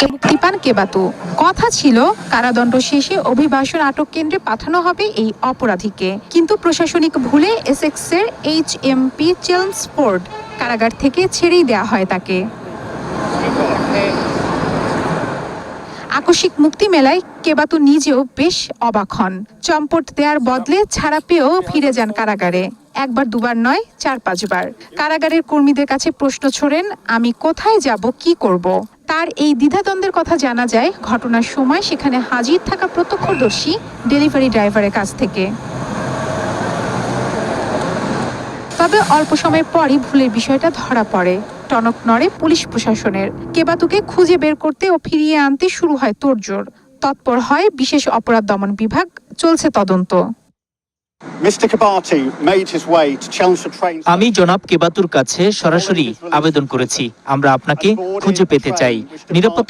থেকে মুক্তি পান কেবাতু। কথা ছিল কারাদণ্ড শেষে অভিবাসন আটক কেন্দ্রে পাঠানো হবে এই অপরাধীকে, কিন্তু প্রশাসনিক ভুলে এসেক্সের HMP চেলমসফোর্ড কারাগার থেকে ছেড়েই দেয়া হয় তাকে। আকস্মিক মুক্তি মেলায় কেবাতু নিজেও বেশ অবাক হন। চম্পট দেওয়ার বদলে ছাড়া পেয়েও ফিরে যান কারাগারে। একবার দুবার নয়, 4-5 বার। কারাগারের কর্মীদের কাছে প্রশ্ন ছোড়েন, আমি কোথায় যাব, কি করব। তার এই দ্বিধাদ্বন্দ্বের কথা জানা যায় ঘটনার সময় সেখানে হাজির থাকা প্রত্যক্ষদর্শী ডেলিভারি ড্রাইভারের কাছ থেকে। তবে অল্প সময় পরই ভুলের বিষয়টা ধরা পড়ে। টনক নড়ে পুলিশ প্রশাসনের। কেবাতুকে খুঁজে বের করতে ও ফিরিয়ে আনতে শুরু হয় তোড়জোড়। তৎপর হয় বিশেষ অপরাধ দমন বিভাগ, চলছে তদন্ত। আমি জনাব কেবাতুর কাছে সরাসরি আবেদন করেছি, আমরা আপনাকে খুঁজে পেতে চাই। নিরাপত্তা